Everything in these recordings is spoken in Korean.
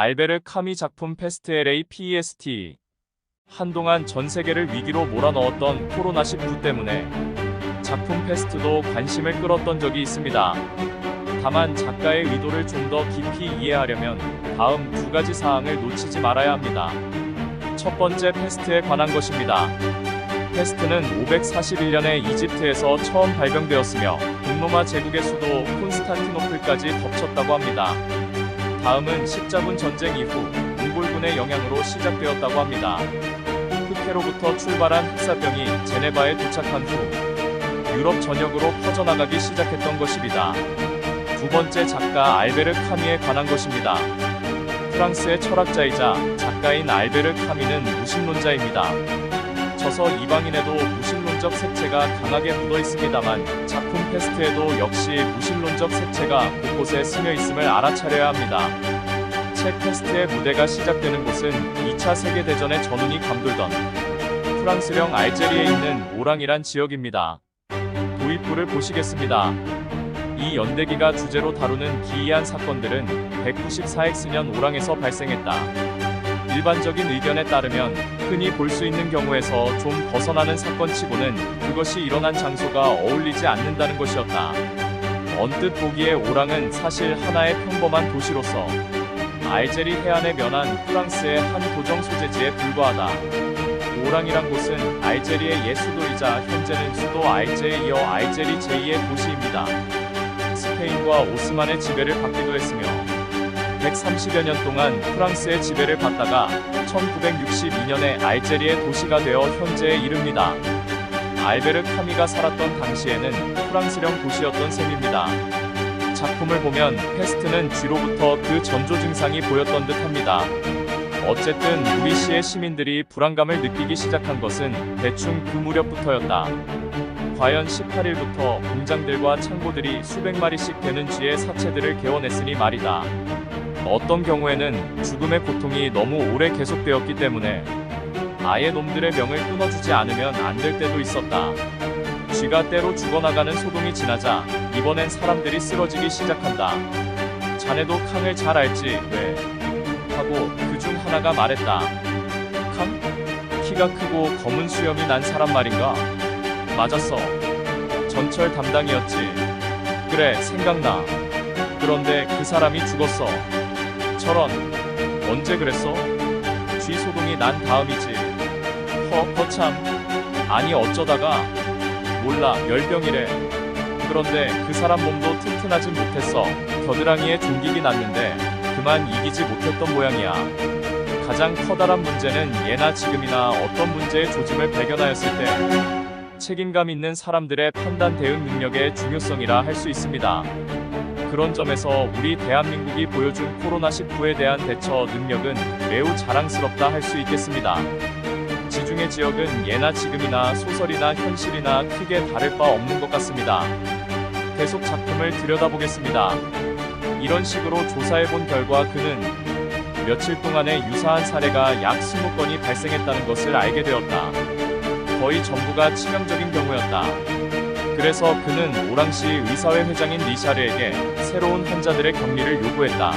알베르 카미 작품 페스트 LA PEST. 한동안 전 세계를 위기로 몰아넣었던 코로나19 때문에 작품 페스트도 관심을 끌었던 적이 있습니다. 다만 작가의 의도를 좀 더 깊이 이해하려면 다음 두 가지 사항을 놓치지 말아야 합니다. 첫 번째, 페스트에 관한 것입니다. 페스트는 541년에 이집트에서 처음 발병되었으며 동로마 제국의 수도 콘스탄티노플까지 덮쳤다고 합니다. 다음은 십자군 전쟁 이후 몽골군의 영향으로 시작되었다고 합니다. 흑해로부터 출발한 흑사병이 제네바에 도착한 후 유럽 전역으로 퍼져나가기 시작했던 것입니다. 두 번째, 작가 알베르 카미에 관한 것입니다. 프랑스의 철학자이자 작가인 알베르 카미는 무신론자입니다. 저서 이방인에도 무신론적 색채가 강하게 묻어 있습니다만 작품 페스트에도 역시 무신론적 색채가 곳곳에 스며 있음을 알아차려야 합니다. 책 페스트의 무대가 시작되는 곳은 2차 세계대전의 전운이 감돌던 프랑스령 알제리에 있는 오랑이란 지역입니다. 도입부를 보시겠습니다. 이 연대기가 주제로 다루는 기이한 사건들은 194X년 오랑에서 발생했다. 일반적인 의견에 따르면 흔히 볼 수 있는 경우에서 좀 벗어나는 사건치고는 그것이 일어난 장소가 어울리지 않는다는 것이었다. 언뜻 보기에 오랑은 사실 하나의 평범한 도시로서 알제리 해안에 면한 프랑스의 한 도정 소재지에 불과하다. 오랑이란 곳은 알제리의 옛 수도이자 현재는 수도 알제에 이어 알제리 제2의 도시입니다. 스페인과 오스만의 지배를 받기도 했으며 130여 년 동안 프랑스의 지배를 받다가 1962년에 알제리의 도시가 되어 현재에 이릅니다. 알베르 카미가 살았던 당시에는 프랑스령 도시였던 셈입니다. 작품을 보면 페스트는 뒤로부터 그 전조 증상이 보였던 듯합니다. 어쨌든 우리 시의 시민들이 불안감을 느끼기 시작한 것은 대충 그 무렵부터였다. 과연 18일부터 공장들과 창고들이 수백 마리씩 되는 쥐의 사체들을 개워냈으니 말이다. 어떤 경우에는 죽음의 고통이 너무 오래 계속되었기 때문에 아예 놈들의 명을 끊어주지 않으면 안 될 때도 있었다. 쥐가 때로 죽어나가는 소동이 지나자 이번엔 사람들이 쓰러지기 시작한다. 자네도 캉을 잘 알지, 왜? 하고 그중 하나가 말했다. 캉? 키가 크고 검은 수염이 난 사람 말인가? 맞았어. 전철 담당이었지. 그래, 생각나. 그런데 그 사람이 죽었어. 저런, 언제 그랬어? 쥐 소동이 난 다음이지. 허참. 아니 어쩌다가. 몰라, 열병이래. 그런데 그 사람 몸도 튼튼하진 못했어. 겨드랑이에 종기기 났는데 그만 이기지 못했던 모양이야. 가장 커다란 문제는 예나 지금이나 어떤 문제의 조짐을 발견하였을 때 책임감 있는 사람들의 판단 대응 능력의 중요성이라 할 수 있습니다. 그런 점에서 우리 대한민국이 보여준 코로나19에 대한 대처 능력은 매우 자랑스럽다 할 수 있겠습니다. 지중해 지역은 예나 지금이나 소설이나 현실이나 크게 다를 바 없는 것 같습니다. 계속 작품을 들여다보겠습니다. 이런 식으로 조사해본 결과 그는 며칠 동안에 유사한 사례가 약 20건이 발생했다는 것을 알게 되었다. 거의 전부가 치명적인 경우였다. 그래서 그는 오랑시 의사회 회장인 리샤르에게 새로운 환자들의 격리를 요구했다.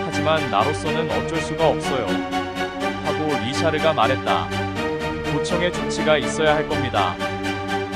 하지만 나로서는 어쩔 수가 없어요. 하고 리샤르가 말했다. 도청의 조치가 있어야 할 겁니다.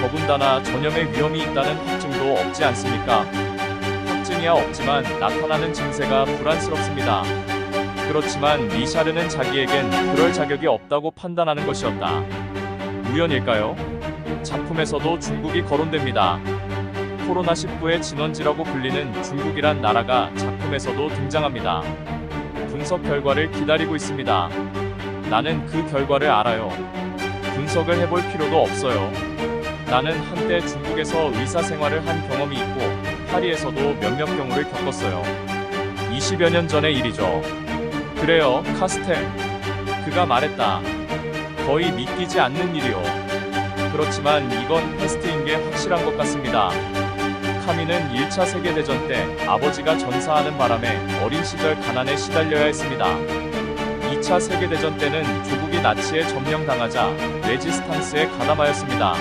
더군다나 전염의 위험이 있다는 확증도 없지 않습니까? 확증이야 없지만 나타나는 증세가 불안스럽습니다. 그렇지만 리샤르는 자기에겐 그럴 자격이 없다고 판단하는 것이었다. 우연일까요? 작품에서도 중국이 거론됩니다. 코로나19의 진원지라고 불리는 중국이란 나라가 작품에서도 등장합니다. 분석 결과를 기다리고 있습니다. 나는 그 결과를 알아요. 분석을 해볼 필요도 없어요. 나는 한때 중국에서 의사 생활을 한 경험이 있고 파리에서도 몇몇 경우를 겪었어요. 20여 년 전의 일이죠. 그래요, 카스텔. 그가 말했다. 거의 믿기지 않는 일이요. 그렇지만 이건 페스트인 게 확실한 것 같습니다. 카미는 1차 세계대전 때 아버지가 전사하는 바람에 어린 시절 가난에 시달려야 했습니다. 2차 세계대전 때는 조국이 나치에 점령당하자 레지스탕스에 가담하였습니다.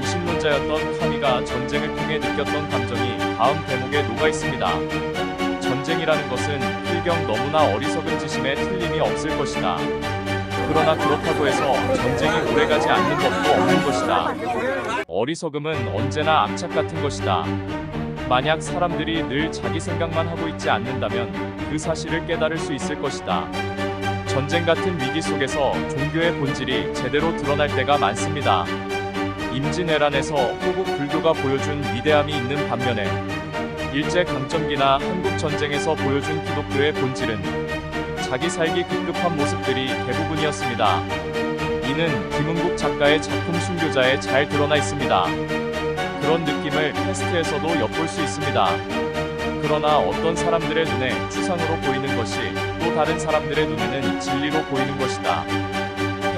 무신론자였던 카미가 전쟁을 통해 느꼈던 감정이 다음 대목에 녹아 있습니다. 전쟁이라는 것은 필경 너무나 어리석은 지심에 틀림이 없을 것이다. 그러나 그렇다고 해서 전쟁이 오래가지 않는 것도 없는 것이다. 어리석음은 언제나 악착 같은 것이다. 만약 사람들이 늘 자기 생각만 하고 있지 않는다면 그 사실을 깨달을 수 있을 것이다. 전쟁 같은 위기 속에서 종교의 본질이 제대로 드러날 때가 많습니다. 임진왜란에서 호국 불교가 보여준 위대함이 있는 반면에 일제강점기나 한국전쟁에서 보여준 기독교의 본질은 자기 살기 급급한 모습들이 대부분이었습니다. 이는 김은국 작가의 작품 순교자에 잘 드러나 있습니다. 그런 느낌을 패스트에서도 엿볼 수 있습니다. 그러나 어떤 사람들의 눈에 추상으로 보이는 것이 또 다른 사람들의 눈에는 진리로 보이는 것이다.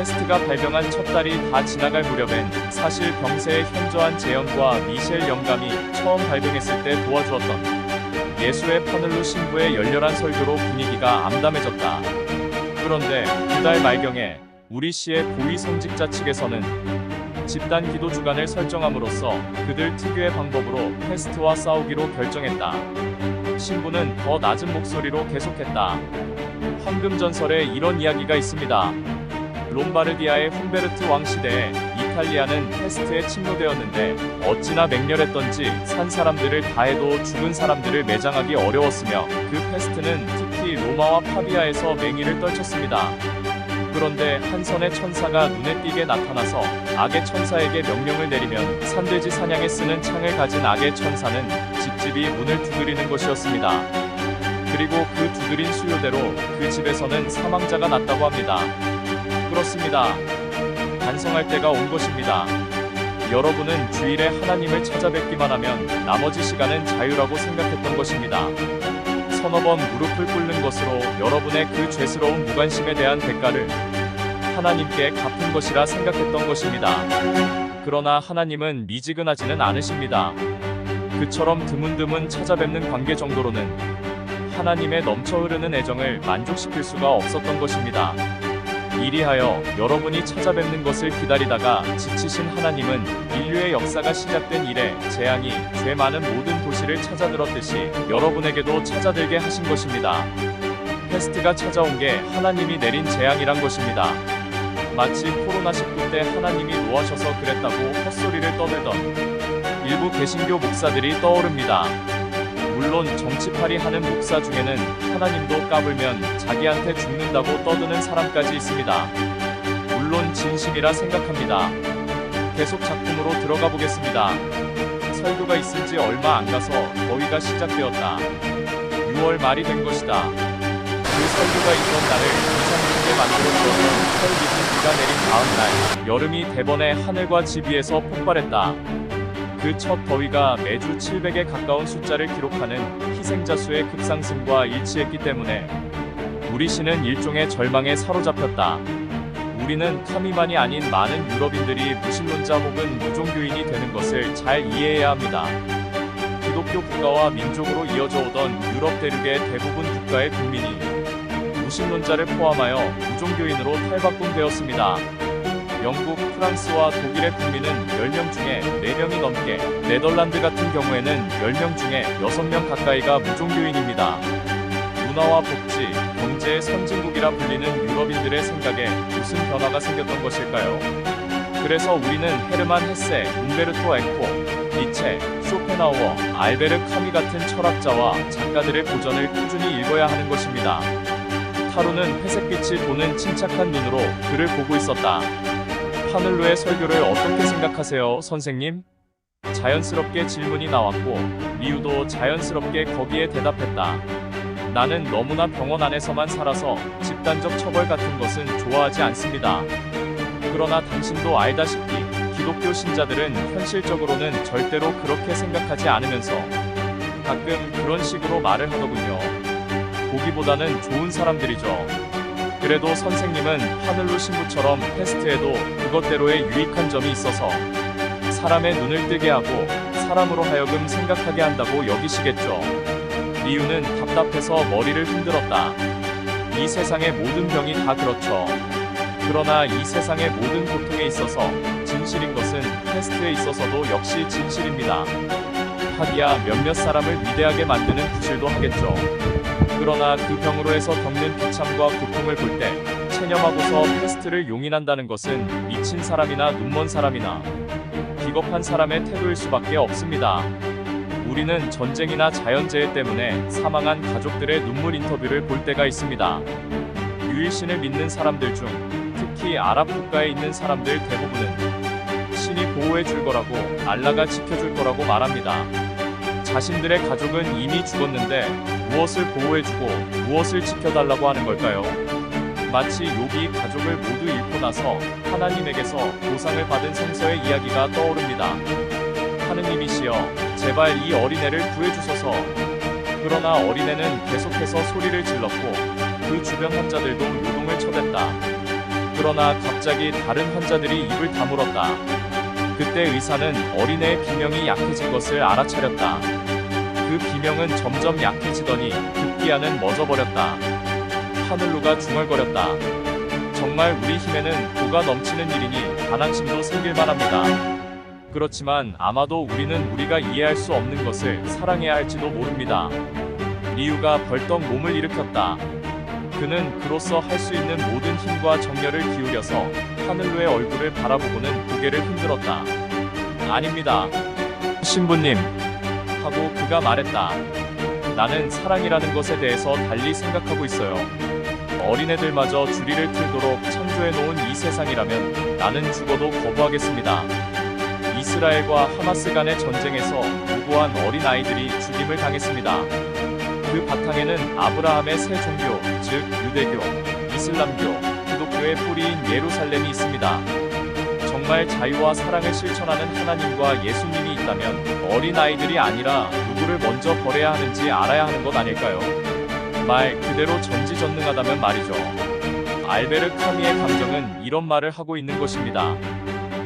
패스트가 발병한 첫 달이 다 지나갈 무렵엔 사실 병세의 현저한 재현과 미셸 영감이 처음 발병했을 때 도와주었던 예수의 퍼늘루 신부의 열렬한 설교로 분위기가 암담해졌다. 그런데 그 달 말경에 우리 시의 고위 성직자 측에서는 집단 기도 주간을 설정함으로써 그들 특유의 방법으로 패스트와 싸우기로 결정했다. 신부는 더 낮은 목소리로 계속했다. 황금전설에 이런 이야기가 있습니다. 롬바르디아의 훔베르트 왕 시대에 이탈리아는 패스트에 침노되었는데 어찌나 맹렬했던지 산 사람들을 다 해도 죽은 사람들을 매장하기 어려웠으며 그 패스트는 특히 로마와 파비아에서 맹위를 떨쳤습니다. 그런데 한 선의 천사가 눈에 띄게 나타나서 악의 천사에게 명령을 내리면 산돼지 사냥에 쓰는 창을 가진 악의 천사는 집집이 문을 두드리는 것이었습니다. 그리고 그 두드린 수요대로 그 집에서는 사망자가 났다고 합니다. 그렇습니다. 반성할 때가 온 것입니다. 여러분은 주일에 하나님을 찾아뵙기만 하면 나머지 시간은 자유라고 생각했던 것입니다. 서너 번 무릎을 꿇는 것으로 여러분의 그 죄스러운 무관심에 대한 대가를 하나님께 갚은 것이라 생각했던 것입니다. 그러나 하나님은 미지근하지는 않으십니다. 그처럼 드문드문 찾아뵙는 관계 정도로는 하나님의 넘쳐 흐르는 애정을 만족시킬 수가 없었던 것입니다. 이리하여 여러분이 찾아뵙는 것을 기다리다가 지치신 하나님은 인류의 역사가 시작된 이래 재앙이 죄 많은 모든 도시를 찾아들었듯이 여러분에게도 찾아들게 하신 것입니다. 패스트가 찾아온 게 하나님이 내린 재앙이란 것입니다. 마치 코로나19 때 하나님이 노하셔서 그랬다고 헛소리를 떠들던 일부 개신교 목사들이 떠오릅니다. 물론 정치팔이 하는 목사 중에는 하나님도 까불면 자기한테 죽는다고 떠드는 사람까지 있습니다. 물론 진심이라 생각합니다. 계속 작품으로 들어가 보겠습니다. 설교가 있은 지 얼마 안 가서 더위가 시작되었다. 6월 말이 된 것이다. 그 설교가 있던 날을 이상 좋게 만들어주었던 철 깊은 비가 내린 다음 날, 여름이 대번에 하늘과 집 위에서 폭발했다. 그 첫 더위가 매주 700에 가까운 숫자를 기록하는 희생자 수의 급상승과 일치했기 때문에 우리 시는 일종의 절망에 사로잡혔다. 우리는 카미만이 아닌 많은 유럽인들이 무신론자 혹은 무종교인이 되는 것을 잘 이해해야 합니다. 기독교 국가와 민족으로 이어져 오던 유럽 대륙의 대부분 국가의 국민이 무신론자를 포함하여 무종교인으로 탈바꿈되었습니다. 영국, 프랑스와 독일의 국민은 10명 중에 4명이 넘게, 네덜란드 같은 경우에는 10명 중에 6명 가까이가 무종교인입니다. 문화와 복지, 경제의 선진국이라 불리는 유럽인들의 생각에 무슨 변화가 생겼던 것일까요? 그래서 우리는 헤르만 헤세, 움베르토 에코, 니체, 쇼펜하우어, 알베르 카미 같은 철학자와 작가들의 고전을 꾸준히 읽어야 하는 것입니다. 타루는 회색빛이 도는 침착한 눈으로 그를 보고 있었다. 파늘루의 설교를 어떻게 생각하세요, 선생님? 자연스럽게 질문이 나왔고 리우도 자연스럽게 거기에 대답했다. 나는 너무나 병원 안에서만 살아서 집단적 처벌 같은 것은 좋아하지 않습니다. 그러나 당신도 알다시피 기독교 신자들은 현실적으로는 절대로 그렇게 생각하지 않으면서 가끔 그런 식으로 말을 하더군요. 보기보다는 좋은 사람들이죠. 그래도 선생님은 하늘로 신부처럼 패스트에도 그것대로의 유익한 점이 있어서 사람의 눈을 뜨게 하고 사람으로 하여금 생각하게 한다고 여기시겠죠. 리우는 답답해서 머리를 흔들었다. 이 세상의 모든 병이 다 그렇죠. 그러나 이 세상의 모든 고통에 있어서 진실인 것은 패스트에 있어서도 역시 진실입니다. 하기야 몇몇 사람을 위대하게 만드는 구실도 하겠죠. 그러나 그 병으로 해서 겪는 비참과 고통을 볼 때 체념하고서 패스트를 용인한다는 것은 미친 사람이나 눈먼 사람이나 비겁한 사람의 태도일 수밖에 없습니다. 우리는 전쟁이나 자연재해 때문에 사망한 가족들의 눈물 인터뷰를 볼 때가 있습니다. 유일신을 믿는 사람들 중 특히 아랍 국가에 있는 사람들 대부분은 신이 보호해 줄 거라고, 알라가 지켜줄 거라고 말합니다. 자신들의 가족은 이미 죽었는데 무엇을 보호해주고 무엇을 지켜달라고 하는 걸까요? 마치 욥이 가족을 모두 잃고 나서 하나님에게서 보상을 받은 성서의 이야기가 떠오릅니다. 하느님이시여, 제발 이 어린애를 구해주소서. 그러나 어린애는 계속해서 소리를 질렀고 그 주변 환자들도 요동을 쳐댔다. 그러나 갑자기 다른 환자들이 입을 다물었다. 그때 의사는 어린애의 비명이 약해진 것을 알아차렸다. 그 비명은 점점 약해지더니 급기야는 멎어버렸다. 하늘로가 중얼거렸다. 정말 우리 힘에는 도가 넘치는 일이니 반항심도 생길만 합니다. 그렇지만 아마도 우리는 우리가 이해할 수 없는 것을 사랑해야 할지도 모릅니다. 리우가 벌떡 몸을 일으켰다. 그는 그로서 할 수 있는 모든 힘과 정열을 기울여서 하늘로의 얼굴을 바라보고는 고개를 흔들었다. 아닙니다, 신부님. 하고 그가 말했다. 나는 사랑이라는 것에 대해서 달리 생각하고 있어요. 어린애들마저 주리를 틀도록 창조해놓은 이 세상이라면 나는 죽어도 거부하겠습니다. 이스라엘과 하마스 간의 전쟁에서 무고한 어린아이들이 죽임을 당했습니다. 그 바탕에는 아브라함의 새 종교, 즉 유대교, 이슬람교, 기독교의 뿌리인 예루살렘이 있습니다. 정말 자유와 사랑을 실천하는 하나님과 예수님이 있다면 어린아이들이 아니라 누구를 먼저 버려야 하는지 알아야 하는 것 아닐까요? 말 그대로 전지전능하다면 말이죠. 알베르 카미의 감정은 이런 말을 하고 있는 것입니다.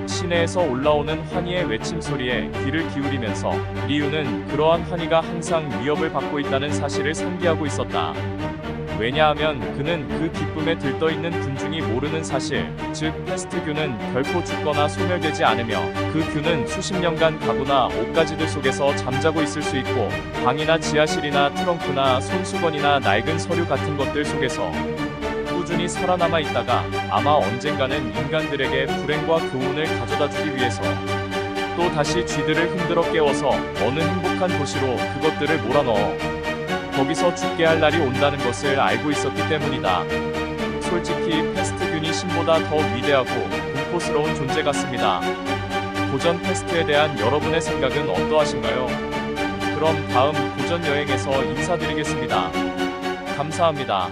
시내에서 올라오는 환희의 외침 소리에 귀를 기울이면서 리우는 그러한 환희가 항상 위협을 받고 있다는 사실을 상기하고 있었다. 왜냐하면 그는 그 기쁨에 들떠있는 군중이 모르는 사실, 즉 패스트균은 결코 죽거나 소멸되지 않으며 그 균은 수십 년간 가구나 옷가지들 속에서 잠자고 있을 수 있고 방이나 지하실이나 트렁크나 손수건이나 낡은 서류 같은 것들 속에서 꾸준히 살아남아 있다가 아마 언젠가는 인간들에게 불행과 교훈을 가져다주기 위해서 또 다시 쥐들을 흔들어 깨워서 어느 행복한 도시로 그것들을 몰아넣어 거기서 죽게 할 날이 온다는 것을 알고 있었기 때문이다. 솔직히 패스트균이 신보다 더 위대하고 공포스러운 존재 같습니다. 고전 패스트에 대한 여러분의 생각은 어떠하신가요? 그럼 다음 고전 여행에서 인사드리겠습니다. 감사합니다.